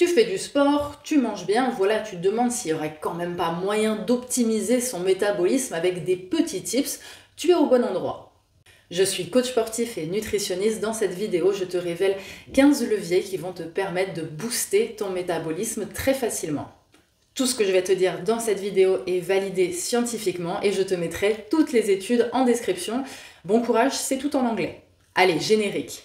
Tu fais du sport, tu manges bien, voilà, tu te demandes s'il n'y aurait quand même pas moyen d'optimiser son métabolisme avec des petits tips, tu es au bon endroit. Je suis coach sportif et nutritionniste. Dans cette vidéo, je te révèle 15 leviers qui vont te permettre de booster ton métabolisme très facilement. Tout ce que je vais te dire dans cette vidéo est validé scientifiquement et je te mettrai toutes les études en description. Bon courage, c'est tout en anglais. Allez, générique.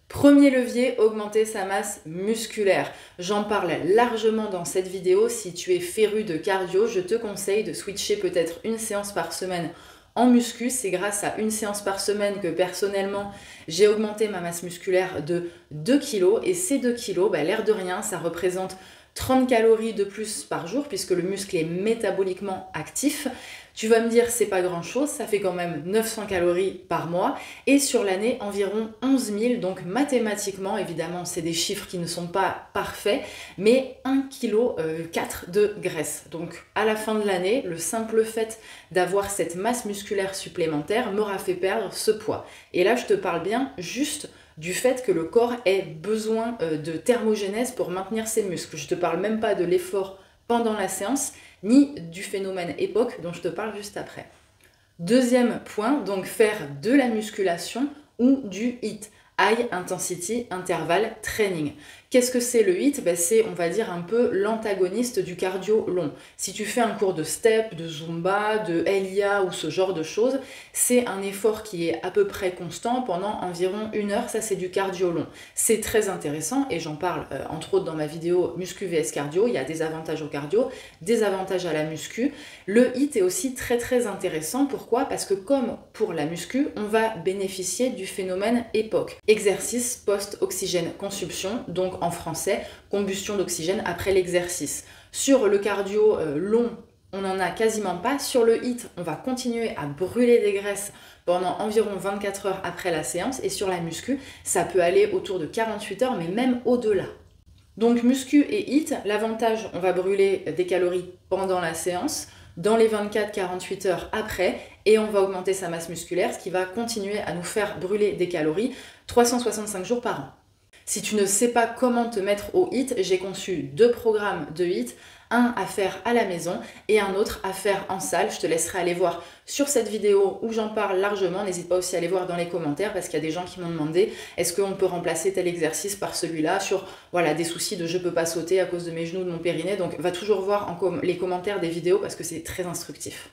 Premier levier, augmenter sa masse musculaire. J'en parle largement dans cette vidéo. Si tu es féru de cardio, je te conseille de switcher peut-être une séance par semaine en muscu. C'est grâce à une séance par semaine que personnellement, j'ai augmenté ma masse musculaire de 2 kg. Et ces 2 kg, l'air de rien, ça représente 30 calories de plus par jour puisque le muscle est métaboliquement actif. Tu vas me dire, c'est pas grand chose, ça fait quand même 900 calories par mois et sur l'année environ 11 000. Donc mathématiquement, évidemment, c'est des chiffres qui ne sont pas parfaits, mais 1,4 kg de graisse. Donc à la fin de l'année, le simple fait d'avoir cette masse musculaire supplémentaire m'aura fait perdre ce poids. Et là, je te parle bien juste du fait que le corps ait besoin de thermogénèse pour maintenir ses muscles. Je ne te parle même pas de l'effort pendant la séance, ni du phénomène EPOC dont je te parle juste après. Deuxième point, donc faire de la musculation ou du HIIT, High Intensity Interval Training. Qu'est-ce que c'est le HIIT? C'est, on va dire, un peu l'antagoniste du cardio long. Si tu fais un cours de step, de zumba, de LIA ou ce genre de choses, c'est un effort qui est à peu près constant pendant environ 1 heure. Ça, c'est du cardio long. C'est très intéressant et j'en parle entre autres dans ma vidéo Muscu vs Cardio. Il y a des avantages au cardio, des avantages à la muscu. Le HIIT est aussi très très intéressant. Pourquoi? Parce que comme pour la muscu, on va bénéficier du phénomène EPOC. Exercice post-oxygène consumption, donc en français, combustion d'oxygène après l'exercice. Sur le cardio long, on n'en a quasiment pas. Sur le HIIT, on va continuer à brûler des graisses pendant environ 24 heures après la séance. Et sur la muscu, ça peut aller autour de 48 heures, mais même au-delà. Donc muscu et HIIT, l'avantage, on va brûler des calories pendant la séance, dans les 24-48 heures après, et on va augmenter sa masse musculaire, ce qui va continuer à nous faire brûler des calories 365 jours par an. Si tu ne sais pas comment te mettre au HIIT, j'ai conçu 2 programmes de HIIT, un à faire à la maison et un autre à faire en salle. Je te laisserai aller voir sur cette vidéo où j'en parle largement. N'hésite pas aussi à aller voir dans les commentaires parce qu'il y a des gens qui m'ont demandé est-ce qu'on peut remplacer tel exercice par celui-là sur des soucis de je peux pas sauter à cause de mes genoux, de mon périnée. Donc va toujours voir les commentaires des vidéos parce que c'est très instructif.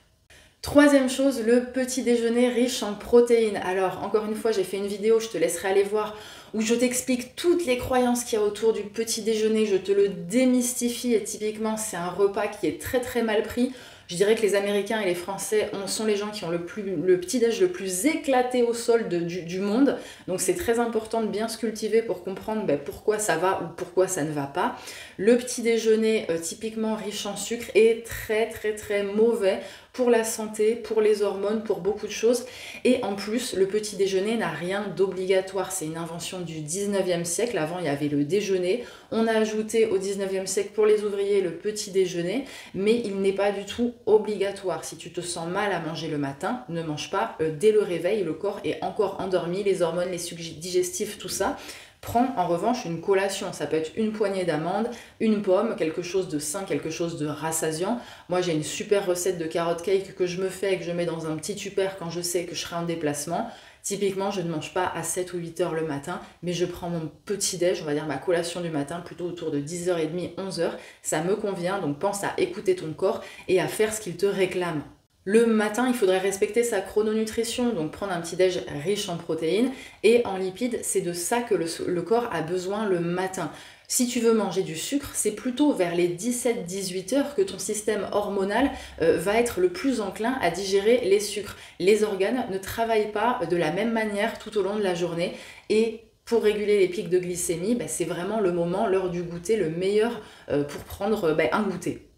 Troisième chose, le petit déjeuner riche en protéines. Alors, encore une fois, j'ai fait une vidéo, je te laisserai aller voir, où je t'explique toutes les croyances qu'il y a autour du petit déjeuner. Je te le démystifie et typiquement, c'est un repas qui est très très mal pris. Je dirais que les Américains et les Français sont les gens qui ont le petit-déj le plus éclaté au sol du monde. Donc c'est très important de bien se cultiver pour comprendre pourquoi ça va ou pourquoi ça ne va pas. Le petit déjeuner typiquement riche en sucre est très très très mauvais pour la santé, pour les hormones, pour beaucoup de choses. Et en plus, le petit déjeuner n'a rien d'obligatoire. C'est une invention du 19e siècle. Avant, il y avait le déjeuner. On a ajouté au 19e siècle pour les ouvriers le petit déjeuner, mais il n'est pas du tout obligatoire. Si tu te sens mal à manger le matin, ne mange pas dès le réveil. Le corps est encore endormi, les hormones, les sucs digestifs, tout ça. Prends en revanche une collation, ça peut être une poignée d'amandes, une pomme, quelque chose de sain, quelque chose de rassasiant. Moi j'ai une super recette de carotte cake que je me fais et que je mets dans un petit tupperware quand je sais que je serai en déplacement. Typiquement, je ne mange pas à 7 ou 8 heures le matin, mais je prends mon petit-déj, on va dire ma collation du matin, plutôt autour de 10h30, 11h. Ça me convient, donc pense à écouter ton corps et à faire ce qu'il te réclame. Le matin, il faudrait respecter sa chrononutrition, donc prendre un petit-déj riche en protéines et en lipides. C'est de ça que le corps a besoin le matin. Si tu veux manger du sucre, c'est plutôt vers les 17-18 heures que ton système hormonal va être le plus enclin à digérer les sucres. Les organes ne travaillent pas de la même manière tout au long de la journée et pour réguler les pics de glycémie, c'est vraiment le moment, l'heure du goûter, le meilleur pour prendre un goûter.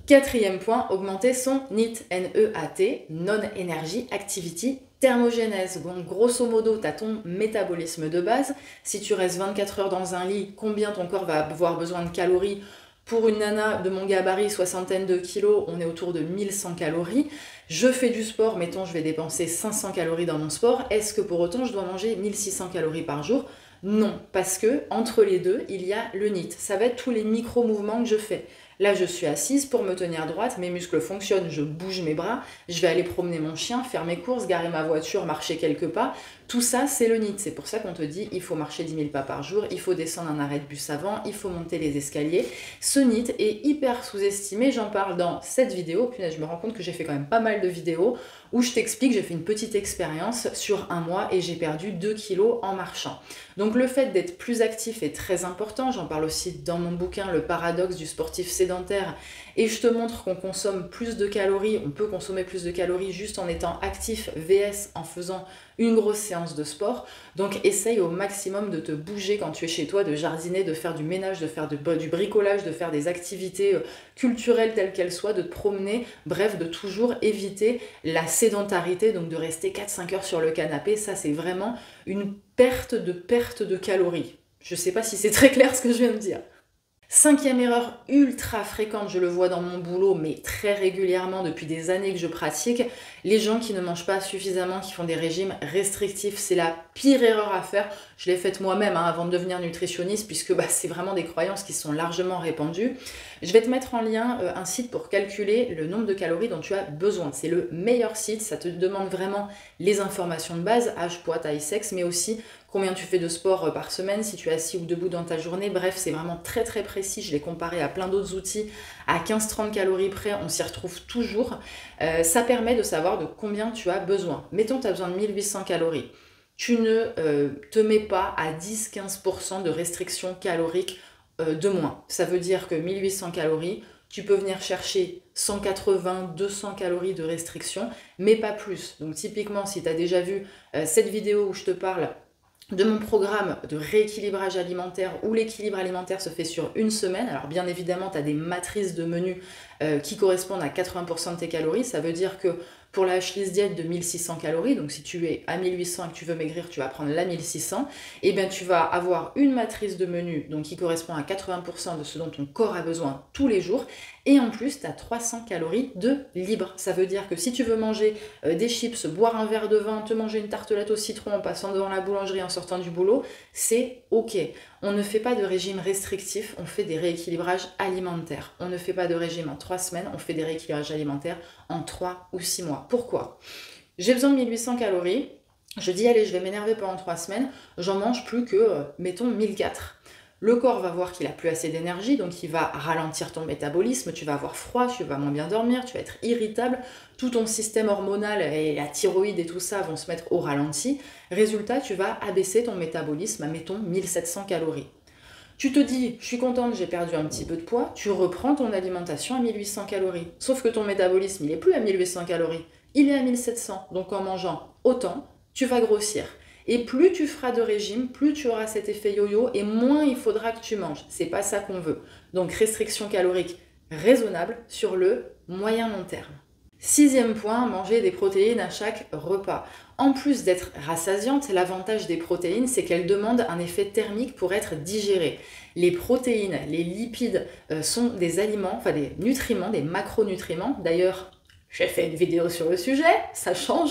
Quatrième point, augmenter son NEAT, N-E-A-T, Non-Energy Activity Thermogénèse. Donc grosso modo, tu as ton métabolisme de base. Si tu restes 24 heures dans un lit, combien ton corps va avoir besoin de calories Pour une nana de mon gabarit, soixantaine de kilos, on est autour de 1100 calories. Je fais du sport, mettons, je vais dépenser 500 calories dans mon sport. Est-ce que pour autant, je dois manger 1600 calories par jour? Non, parce que entre les deux, il y a le NEAT. Ça va être tous les micro-mouvements que je fais. Là, je suis assise pour me tenir droite, mes muscles fonctionnent, je bouge mes bras, je vais aller promener mon chien, faire mes courses, garer ma voiture, marcher quelques pas. Tout ça, c'est le NEAT. C'est pour ça qu'on te dit il faut marcher 10 000 pas par jour, il faut descendre un arrêt de bus avant, il faut monter les escaliers. Ce NEAT est hyper sous-estimé. J'en parle dans cette vidéo. Punaise, je me rends compte que j'ai fait quand même pas mal de vidéos où je t'explique, j'ai fait une petite expérience sur un mois et j'ai perdu 2 kilos en marchant. Donc le fait d'être plus actif est très important. J'en parle aussi dans mon bouquin Le paradoxe du sportif sédentaire et je te montre qu'on consomme plus de calories, on peut consommer plus de calories juste en étant actif vs en faisant une grosse séance de sport. Donc essaye au maximum de te bouger quand tu es chez toi, de jardiner, de faire du ménage, de faire du bricolage, de faire des activités culturelles telles qu'elles soient, de te promener, bref, de toujours éviter la sédentarité, donc de rester 4-5 heures sur le canapé. Ça, c'est vraiment une perte de calories. Je sais pas si c'est très clair ce que je viens de dire. Cinquième erreur ultra fréquente, je le vois dans mon boulot, mais très régulièrement depuis des années que je pratique, les gens qui ne mangent pas suffisamment, qui font des régimes restrictifs, c'est la pire erreur à faire. Je l'ai faite moi-même avant de devenir nutritionniste, puisque c'est vraiment des croyances qui sont largement répandues. Je vais te mettre en lien un site pour calculer le nombre de calories dont tu as besoin. C'est le meilleur site, ça te demande vraiment les informations de base, âge, poids, taille, sexe, mais aussi combien tu fais de sport par semaine, si tu es assis ou debout dans ta journée. Bref, c'est vraiment très très précis. Je l'ai comparé à plein d'autres outils. À 15-30 calories près, on s'y retrouve toujours. Ça permet de savoir de combien tu as besoin. Mettons que tu as besoin de 1800 calories. Tu ne te mets pas à 10-15% de restriction calorique de moins. Ça veut dire que 1800 calories, tu peux venir chercher 180-200 calories de restriction, mais pas plus. Donc typiquement, si tu as déjà vu cette vidéo où je te parle de mon programme de rééquilibrage alimentaire où l'équilibre alimentaire se fait sur une semaine. Alors bien évidemment, tu as des matrices de menus qui correspondent à 80% de tes calories. Ça veut dire que pour la H-List Diet de 1600 calories, donc si tu es à 1800 et que tu veux maigrir, tu vas prendre la 1600, et bien tu vas avoir une matrice de menu donc qui correspond à 80% de ce dont ton corps a besoin tous les jours, et en plus tu as 300 calories de libre. Ça veut dire que si tu veux manger des chips, boire un verre de vin, te manger une tartelette au citron en passant devant la boulangerie en sortant du boulot, c'est ok. On ne fait pas de régime restrictif, on fait des rééquilibrages alimentaires. On ne fait pas de régime en 3 semaines, on fait des rééquilibrages alimentaires en 3 ou 6 mois. Pourquoi? J'ai besoin de 1800 calories, je dis allez, je vais m'énerver pendant 3 semaines, j'en mange plus que, mettons, 1004. Le corps va voir qu'il n'a plus assez d'énergie, donc il va ralentir ton métabolisme, tu vas avoir froid, tu vas moins bien dormir, tu vas être irritable, tout ton système hormonal et la thyroïde et tout ça vont se mettre au ralenti. Résultat, tu vas abaisser ton métabolisme à, mettons, 1700 calories. Tu te dis, je suis contente, j'ai perdu un petit peu de poids, tu reprends ton alimentation à 1800 calories. Sauf que ton métabolisme, il n'est plus à 1800 calories, il est à 1700. Donc en mangeant autant, tu vas grossir. Et plus tu feras de régime, plus tu auras cet effet yo-yo et moins il faudra que tu manges. C'est pas ça qu'on veut. Donc restriction calorique raisonnable sur le moyen long terme. Sixième point, manger des protéines à chaque repas. En plus d'être rassasiante, l'avantage des protéines, c'est qu'elles demandent un effet thermique pour être digérées. Les protéines, les lipides sont des aliments, enfin des nutriments, des macronutriments. D'ailleurs, j'ai fait une vidéo sur le sujet, ça change,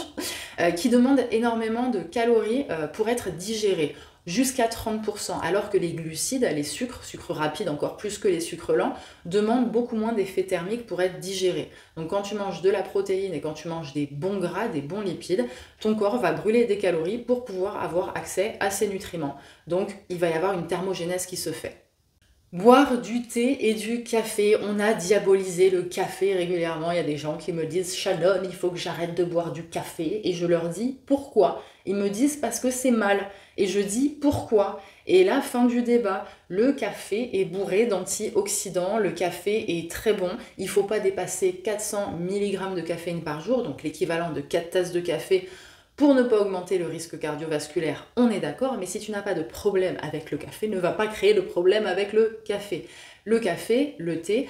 qui demande énormément de calories pour être digérés, jusqu'à 30%, alors que les glucides, les sucres rapides encore plus que les sucres lents, demandent beaucoup moins d'effet thermique pour être digérés. Donc quand tu manges de la protéine et quand tu manges des bons gras, des bons lipides, ton corps va brûler des calories pour pouvoir avoir accès à ces nutriments. Donc il va y avoir une thermogénèse qui se fait. Boire du thé et du café, on a diabolisé le café régulièrement. Il y a des gens qui me disent « Shannon, il faut que j'arrête de boire du café » et je leur dis « Pourquoi ?» Ils me disent « Parce que c'est mal » et je dis « Pourquoi ?» Et là, fin du débat, le café est bourré d'antioxydants, le café est très bon, il ne faut pas dépasser 400 mg de caféine par jour, donc l'équivalent de 4 tasses de café pour ne pas augmenter le risque cardiovasculaire, on est d'accord, mais si tu n'as pas de problème avec le café, ne va pas créer de problème avec le café. Le café, le thé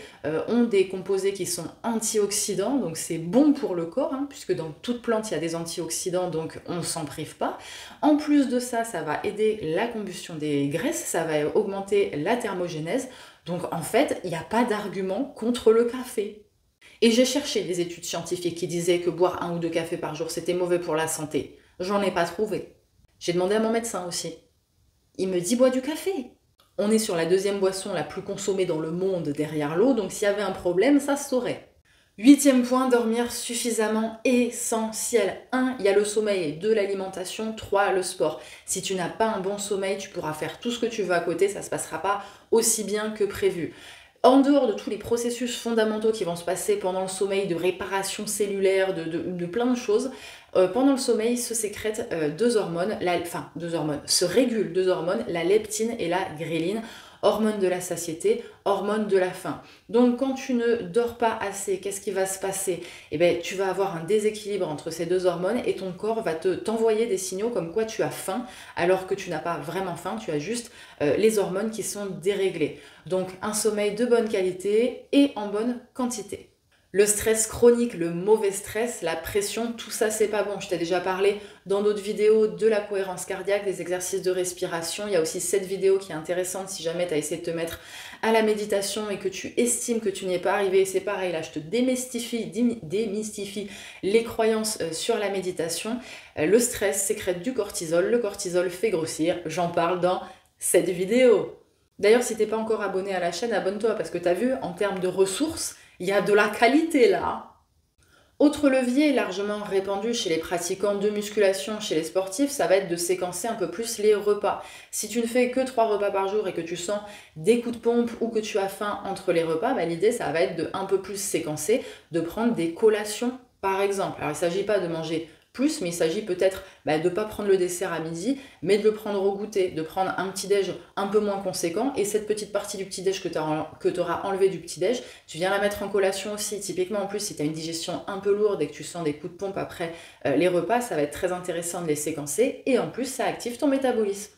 ont des composés qui sont antioxydants, donc c'est bon pour le corps, puisque dans toute plante il y a des antioxydants, donc on ne s'en prive pas. En plus de ça, ça va aider la combustion des graisses, ça va augmenter la thermogénèse. Donc en fait, il n'y a pas d'argument contre le café. Et j'ai cherché des études scientifiques qui disaient que boire 1 ou 2 cafés par jour, c'était mauvais pour la santé. J'en ai pas trouvé. J'ai demandé à mon médecin aussi. Il me dit bois du café. On est sur la deuxième boisson la plus consommée dans le monde derrière l'eau, donc s'il y avait un problème, ça se saurait. 8e point, dormir suffisamment, essentiel. 1, il y a le sommeil, 2, l'alimentation, 3, le sport. Si tu n'as pas un bon sommeil, tu pourras faire tout ce que tu veux à côté, ça ne se passera pas aussi bien que prévu. En dehors de tous les processus fondamentaux qui vont se passer pendant le sommeil, de réparation cellulaire, de plein de choses, pendant le sommeil se sécrètent se régulent 2 hormones, la leptine et la ghréline, hormones de la satiété, hormones de la faim. Donc quand tu ne dors pas assez, qu'est-ce qui va se passer? Eh bien, tu vas avoir un déséquilibre entre ces 2 hormones et ton corps va t'envoyer des signaux comme quoi tu as faim, alors que tu n'as pas vraiment faim, tu as juste les hormones qui sont déréglées. Donc un sommeil de bonne qualité et en bonne quantité. Le stress chronique, le mauvais stress, la pression, tout ça c'est pas bon. Je t'ai déjà parlé dans d'autres vidéos de la cohérence cardiaque, des exercices de respiration. Il y a aussi cette vidéo qui est intéressante si jamais tu as essayé de te mettre à la méditation et que tu estimes que tu n'y es pas arrivé. C'est pareil, là je te démystifie les croyances sur la méditation. Le stress sécrète du cortisol, le cortisol fait grossir. J'en parle dans cette vidéo. D'ailleurs, si t'es pas encore abonné à la chaîne, abonne-toi parce que tu as vu, en termes de ressources, il y a de la qualité là. Autre levier largement répandu chez les pratiquants de musculation, chez les sportifs, ça va être de séquencer un peu plus les repas. Si tu ne fais que 3 repas par jour et que tu sens des coups de pompe ou que tu as faim entre les repas, l'idée ça va être de un peu plus séquencer, de prendre des collations par exemple. Alors il ne s'agit pas de manger plus, mais il s'agit peut-être de ne pas prendre le dessert à midi, mais de le prendre au goûter, de prendre un petit-déj un peu moins conséquent, et cette petite partie du petit-déj que tu auras enlevé du petit-déj, tu viens la mettre en collation aussi. Typiquement, en plus, si tu as une digestion un peu lourde et que tu sens des coups de pompe après les repas, ça va être très intéressant de les séquencer, et en plus, ça active ton métabolisme.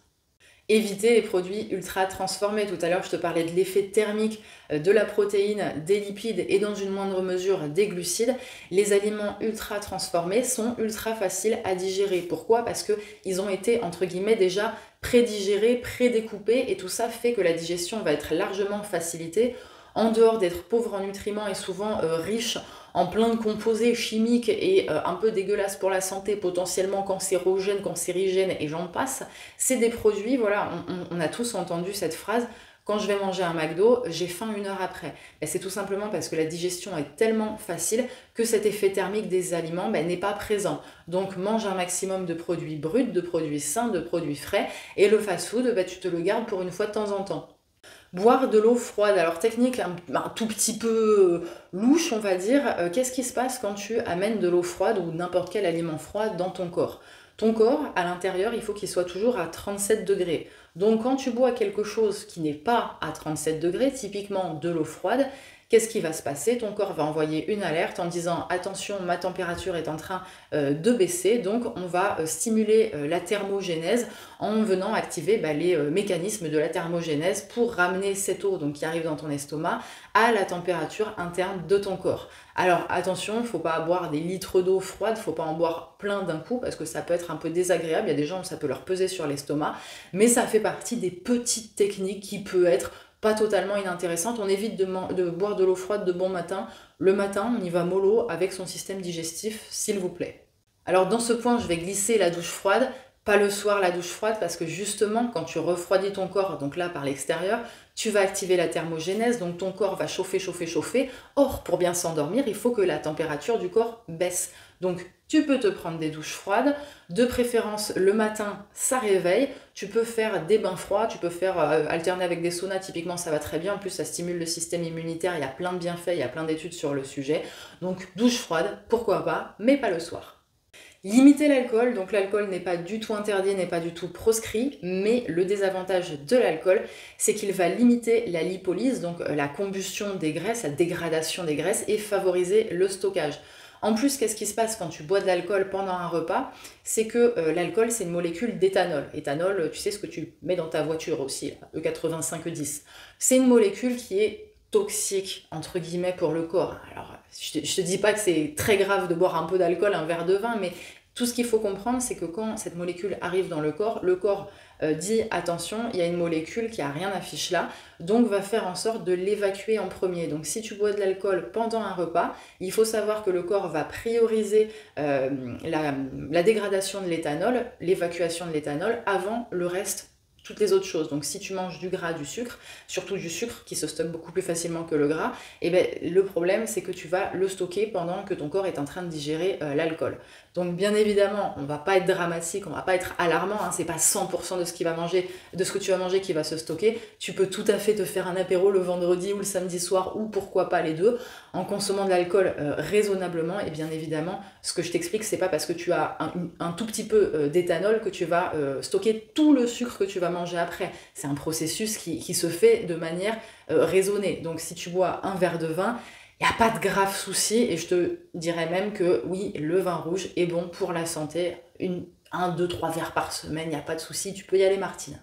Éviter les produits ultra transformés. Tout à l'heure, je te parlais de l'effet thermique de la protéine, des lipides et dans une moindre mesure des glucides. Les aliments ultra transformés sont ultra faciles à digérer. Pourquoi? Parce qu'ils ont été, entre guillemets, déjà prédigérés, prédécoupés et tout ça fait que la digestion va être largement facilitée. En dehors d'être pauvre en nutriments et souvent riche en plein de composés chimiques et un peu dégueulasses pour la santé, potentiellement cancérogènes, cancérigènes et j'en passe, c'est des produits, voilà, on a tous entendu cette phrase, quand je vais manger un McDo, j'ai faim 1 heure après. Et c'est tout simplement parce que la digestion est tellement facile que cet effet thermique des aliments n'est pas présent. Donc mange un maximum de produits bruts, de produits sains, de produits frais, et le fast-food, tu te le gardes pour une fois de temps en temps. Boire de l'eau froide, alors technique un tout petit peu louche on va dire, qu'est-ce qui se passe quand tu amènes de l'eau froide ou n'importe quel aliment froid dans ton corps? Ton corps, à l'intérieur, il faut qu'il soit toujours à 37 degrés. Donc quand tu bois quelque chose qui n'est pas à 37 degrés, typiquement de l'eau froide, qu'est-ce qui va se passer? Ton corps va envoyer une alerte en disant « Attention, ma température est en train de baisser ». Donc, on va stimuler la thermogénèse en venant activer les mécanismes de la thermogénèse pour ramener cette eau qui arrive dans ton estomac à la température interne de ton corps. Alors, attention, il ne faut pas boire des litres d'eau froide, il ne faut pas en boire plein d'un coup parce que ça peut être un peu désagréable. Il y a des gens où ça peut leur peser sur l'estomac, mais ça fait partie des petites techniques qui peuvent être pas totalement inintéressante. On évite de boire de l'eau froide de bon matin. Le matin, on y va mollo avec son système digestif, s'il vous plaît. Alors dans ce point, je vais glisser la douche froide. Pas le soir la douche froide parce que justement, quand tu refroidis ton corps, donc là par l'extérieur, tu vas activer la thermogénèse, donc ton corps va chauffer, chauffer, chauffer. Or, pour bien s'endormir, il faut que la température du corps baisse. Donc, tu peux te prendre des douches froides, de préférence le matin, ça réveille. Tu peux faire des bains froids, tu peux faire alterner avec des saunas, typiquement ça va très bien. En plus, ça stimule le système immunitaire, il y a plein de bienfaits, il y a plein d'études sur le sujet. Donc, douche froide, pourquoi pas, mais pas le soir. Limiter l'alcool, donc l'alcool n'est pas du tout interdit, n'est pas du tout proscrit, mais le désavantage de l'alcool, c'est qu'il va limiter la lipolyse, donc la combustion des graisses, la dégradation des graisses et favoriser le stockage. En plus, qu'est-ce qui se passe quand tu bois de l'alcool pendant un repas? C'est que l'alcool, c'est une molécule d'éthanol. Éthanol, tu sais ce que tu mets dans ta voiture aussi, E8510. C'est une molécule qui est toxique, entre guillemets, pour le corps. Alors, je te dis pas que c'est très grave de boire un peu d'alcool, un verre de vin, mais tout ce qu'il faut comprendre, c'est que quand cette molécule arrive dans le corps dit attention, il y a une molécule qui a rien à fiche là, donc va faire en sorte de l'évacuer en premier. Donc si tu bois de l'alcool pendant un repas, il faut savoir que le corps va prioriser la dégradation de l'éthanol, l'évacuation de l'éthanol, avant le reste, toutes les autres choses. Donc si tu manges du gras, du sucre, surtout du sucre qui se stocke beaucoup plus facilement que le gras, et ben, le problème c'est que tu vas le stocker pendant que ton corps est en train de digérer l'alcool. Donc bien évidemment, on va pas être dramatique, on va pas être alarmant, hein, c'est pas 100% de ce que tu vas manger qui va se stocker. Tu peux tout à fait te faire un apéro le vendredi ou le samedi soir, ou pourquoi pas les deux, en consommant de l'alcool raisonnablement. Et bien évidemment, ce que je t'explique, c'est pas parce que tu as un tout petit peu d'éthanol que tu vas stocker tout le sucre que tu vas manger après. C'est un processus qui se fait de manière raisonnée. Donc si tu bois un verre de vin, il n'y a pas de grave souci, et je te dirais même que oui, le vin rouge est bon pour la santé. 1, 2, 3 verres par semaine, il n'y a pas de souci, tu peux y aller Martine.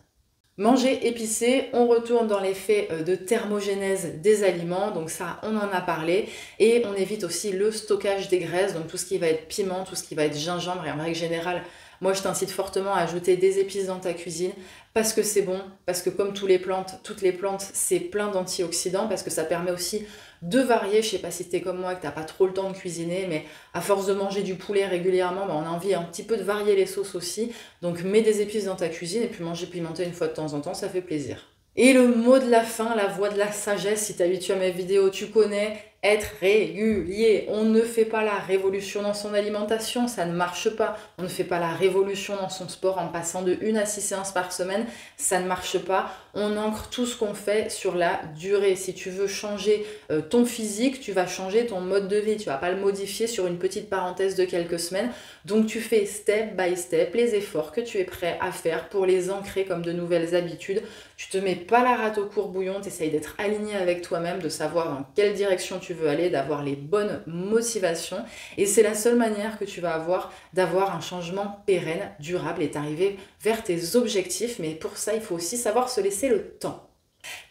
Manger épicé, on retourne dans l'effet de thermogénèse des aliments, donc ça on en a parlé, et on évite aussi le stockage des graisses, donc tout ce qui va être piment, tout ce qui va être gingembre, et en règle générale, moi je t'incite fortement à ajouter des épices dans ta cuisine, parce que c'est bon, parce que comme toutes les plantes, c'est plein d'antioxydants, parce que ça permet aussi de varier. Je sais pas si t'es comme moi, que t'as pas trop le temps de cuisiner, mais à force de manger du poulet régulièrement, on a envie un petit peu de varier les sauces aussi. Donc mets des épices dans ta cuisine, et puis manger pimenté une fois de temps en temps, ça fait plaisir. Et le mot de la fin, la voix de la sagesse, si t'es habitué à mes vidéos, tu connais, être régulier. On ne fait pas la révolution dans son alimentation, ça ne marche pas. On ne fait pas la révolution dans son sport en passant de 1 à 6 séances par semaine, ça ne marche pas. On ancre tout ce qu'on fait sur la durée. Si tu veux changer ton physique, tu vas changer ton mode de vie. Tu vas pas le modifier sur une petite parenthèse de quelques semaines. Donc tu fais step by step les efforts que tu es prêt à faire pour les ancrer comme de nouvelles habitudes. Tu te mets pas la rate au courbouillon, tu essayes d'être aligné avec toi-même, de savoir dans quelle direction tu veux aller, d'avoir les bonnes motivations. Et c'est la seule manière que tu vas avoir d'avoir un changement pérenne, durable, et d'arriver vers tes objectifs. Mais pour ça, il faut aussi savoir se laisser le temps.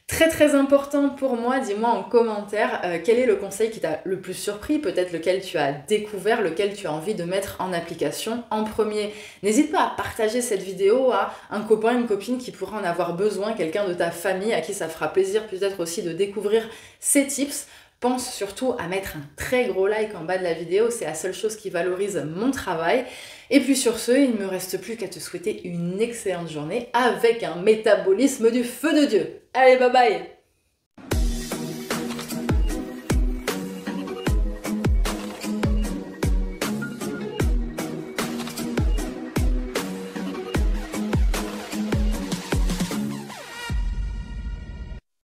Très très important pour moi, dis-moi en commentaire quel est le conseil qui t'a le plus surpris, peut-être lequel tu as découvert, lequel tu as envie de mettre en application en premier. N'hésite pas à partager cette vidéo à un copain, une copine qui pourra en avoir besoin, quelqu'un de ta famille à qui ça fera plaisir peut-être aussi de découvrir ces tips. Pense surtout à mettre un très gros like en bas de la vidéo, c'est la seule chose qui valorise mon travail. Et puis sur ce, il ne me reste plus qu'à te souhaiter une excellente journée avec un métabolisme du feu de Dieu. Allez, bye bye!